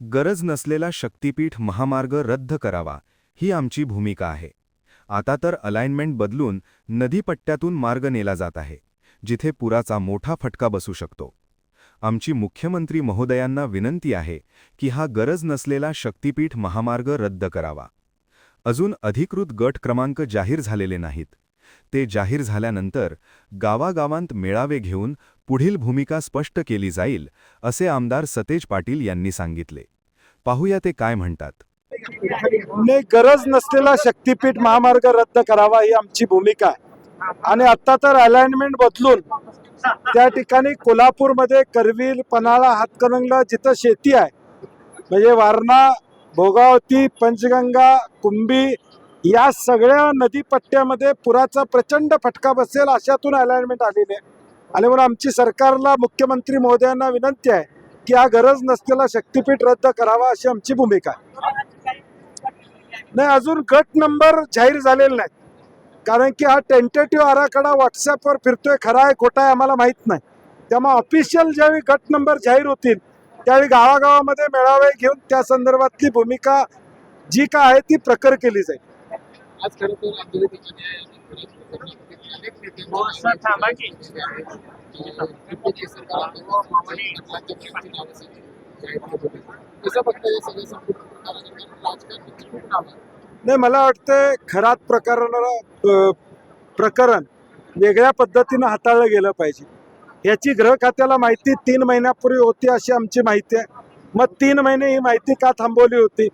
गरज नसलेला शक्तीपीठ महामार्ग रद्द करावा ही आमची भूमिका आहे. आता तर अलाइनमेंट बदलून नदीपट्ट्यातून मार्ग नेला जात आहे, जिथे पुराचा मोठा फटका बसू शकतो. आमची मुख्यमंत्री महोदयांना विनंती आहे की हा गरज नसलेला शक्तीपीठ महामार्ग रद्द करावा. अजून अधिकृत गट क्रमांक जाहीर झालेले नाहीत. ते जाहीर झाल्यानंतर गावागावांत मेळावे घेऊन पुढील भूमिका स्पष्ट केली जाईल, असे आमदार सतेज पाटील यांनी सांगितले. पाहूया ते काय म्हणतात. ने गरज नसलेला शक्तीपीठ महामार्ग रद्द करावा ही आमची भूमिका आहे. आणि आता तर अलाइनमेंट बदलून त्या ठिकाणी कोल्हापूरमध्ये करवीर, पन्हाळा, हातकणंगला जिथं शेती आहे, म्हणजे वारणा, भोगावती, पंचगंगा, कुंभी या सगळ्या नदीपट्ट्यामध्ये पुराचा प्रचंड फटका बसेल अशातून अलाइनमेंट आलेली आहे. आणि म्हणून आमची सरकारला, मुख्यमंत्री महोदयांना विनंती आहे की हा गरज नसलेला शक्तीपीठ रद्द करावा अशी आमची भूमिका आहे. नाही, अजून गट नंबर जाहीर झालेले नाहीत, कारण की हा टेंटेटिव्ह आराखडा व्हॉट्सअपवर फिरतोय. खरा आहे खोटा आहे आम्हाला माहीत नाही. त्यामुळे ऑफिशियल ज्यावेळी गट नंबर जाहीर होतील त्यावेळी गावागावामध्ये मेळावे घेऊन त्या संदर्भातली भूमिका जी काय आहे ती प्रखर केली जाईल. आज खरं तर अंजली नाही, मला वाटतं प्रकरण वेगळ्या पद्धतीनं हाताळलं गेलं पाहिजे. याची गृह खात्याला माहिती 3 महिन्यापूर्वी होती अशी आमची माहिती आहे. मग 3 महिने ही माहिती का थांबवली होती?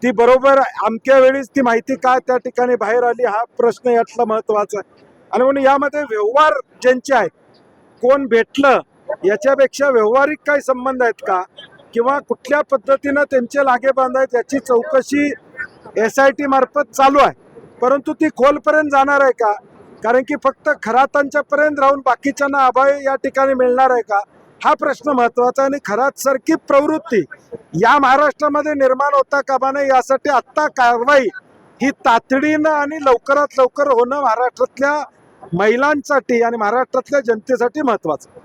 ती बरोबर अमक्या वेळीच ती माहिती का त्या ठिकाणी बाहेर आली हा प्रश्न यातला महत्वाचा आहे. आणि म्हणून यामध्ये व्यवहार ज्यांचे आहेत, कोण भेटलं याच्यापेक्षा व्यावहारिक काही संबंध आहेत का किंवा कुठल्या पद्धतीनं त्यांचे लागेबांध आहेत याची चौकशी SIT मार्फत चालू आहे. परंतु ती खोलपर्यंत जाणार आहे का? कारण की फक्त खरातांच्यापर्यंत राहून बाकीच्यांना अभय या ठिकाणी मिळणार आहे का, हा प्रश्न महत्वाचा. आणि खरात सारखी प्रवृत्ती या महाराष्ट्रामध्ये निर्माण होता कामा नये यासाठी आत्ता कारवाई ही तातडीनं आणि लवकरात लवकर होणं महाराष्ट्रातल्या महिलांसाठी आणि महाराष्ट्रातल्या जनतेसाठी महत्वाचं.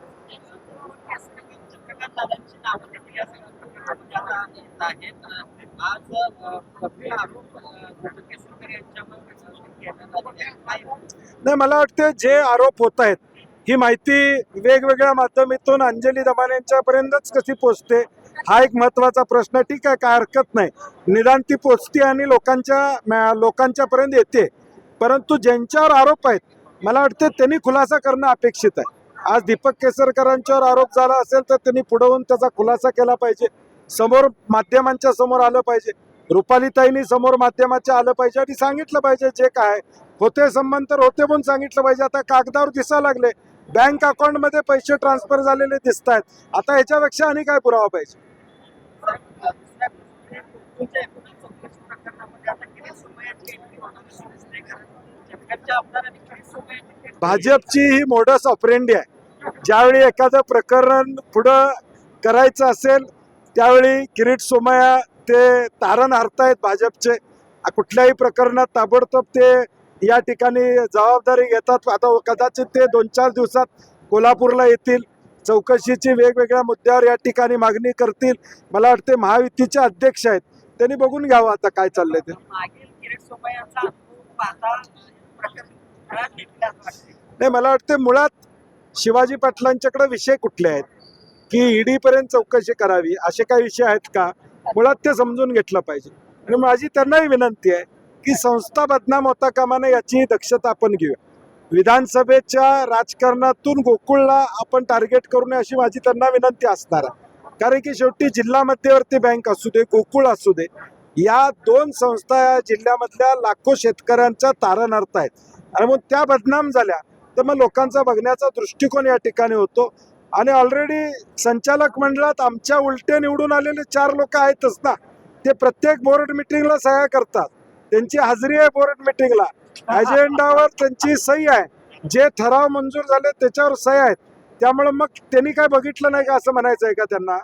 नाही, मला वाटतं जे आरोप होत आहेत ही माहिती वेगवेगळ्या माध्यमातून अंजली दमाने यांच्यापर्यंतच कशी पोचते हा एक महत्वाचा प्रश्न. ठीक आहे, काय हरकत नाही, निदान ती पोचते आणि लोकांच्यापर्यंत येते. परंतु ज्यांच्यावर आरोप आहेत मला वाटतं त्यांनी खुलासा करणं अपेक्षित आहे. आज दीपक केसरकरांच्यावर आरोप झाला असेल तर त्यांनी पुढे होऊन त्याचा खुलासा केला पाहिजे, समोर माध्यमांच्या समोर आलं पाहिजे. रुपालीताईंनी समोर माध्यमाच्या आलं पाहिजे आणि सांगितलं पाहिजे जे काय होते संबंध तर होते म्हणून सांगितलं पाहिजे. आता कागदावर दिसायला लागले, बँक अकाउंटमध्ये पैसे ट्रान्सफर झालेले दिसत आहेत. आता ह्याच्यापेक्षा आणि काय पुरावा पाहिजे? भाजपची ही मोडस ऑपरेंडी आहे. ज्यावेळी एखादं प्रकरण पुढं करायचं असेल त्यावेळी किरीट सोमय्या ते तारण हरतायत भाजपचे. कुठल्याही प्रकरणात ताबडतोब ते या ठिकाणी जबाबदारी घेतात. आता कदाचित ते 2-4 दिवसात कोल्हापूरला येतील, चौकशीची वेगवेगळ्या मुद्द्यावर या ठिकाणी मागणी करतील. मला वाटते महायुतीचे अध्यक्ष आहेत, त्यांनी बघून घ्यावं आता काय चाललंय ते. नाही, मला वाटते मुळात शिवाजी पाटलांच्याकडे विषय कुठले आहेत की ईडी पर्यंत चौकशी करावी असे काही विषय आहेत का, मुळात ते समजून घेतलं पाहिजे. आणि माझी त्यांनाही विनंती आहे की संस्था बदनाम होता कामा नये याची दक्षता आपण घेऊया. विधानसभेच्या राजकारणातून गोकुळला आपण टार्गेट करू नये अशी माझी त्यांना विनंती असणार आहे. कारण की शेवटी जिल्हा मध्यवर्ती बँक असू दे, गोकुळ असू दे, या 2 संस्था या जिल्ह्यामधल्या लाखो शेतकऱ्यांचा तारण अर्थ आहेत. आणि मग त्या बदनाम झाल्या तर मग लोकांचा बघण्याचा दृष्टिकोन या ठिकाणी होतो. आणि ऑलरेडी संचालक मंडळात आमच्या उलटे निवडून आलेले 4 लोक आहेतच ना, ते प्रत्येक बोर्ड मिटिंगला सह्या करतात, त्यांची हाजरी आहे बोर्ड मिटिंगला, अजेंडावर त्यांची सही आहे, जे ठराव मंजूर झाले त्याच्यावर सह्या आहेत. त्यामुळे मग त्यांनी काय बघितलं नाही का असं म्हणायचं आहे का त्यांना?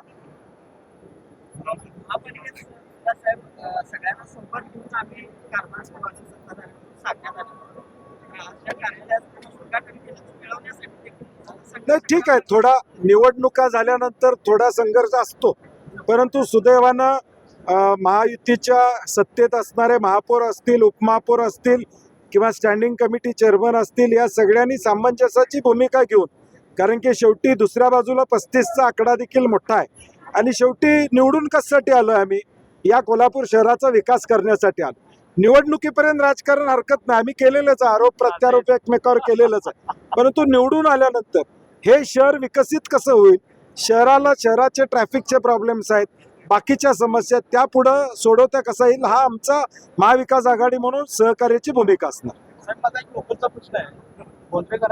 नाही, ठीक आहे, थोडा निवडणुका झाल्यानंतर थोडा संघर्ष असतो, परंतु सुदैवानं महायुतीच्या सत्तेत असणारे महापौर असतील, उपमहापौर असतील किंवा स्टँडिंग कमिटी चेअरमन असतील, या सगळ्यांनी सामंजस्याची भूमिका घेऊन, कारण की शेवटी दुसऱ्या बाजूला 35चा आकडा देखील मोठा आहे आणि शेवटी निवडून कशासाठी आलो आम्ही? या कोल्हापूर शहराचा विकास करण्यासाठी आलो. निवडणुकीपर्यंत राजकारण हरकत नाही, आम्ही केलेलंच आहे, आरोप प्रत्यारोप एकमेकावर केलेलंच आहे. परंतु निवडून आल्यानंतर हे शहर विकसित कसं होईल, शहराचे ट्रॅफिकचे प्रॉब्लेम्स आहेत, बाकीच्या समस्या त्या पुढं सोडवता कसा येईल, हा आमचा महाविकास आघाडी म्हणून सहकार्याची भूमिका असणार. साहेब, माझा एक लोकलचा प्रश्न आहे. गोंधळेकर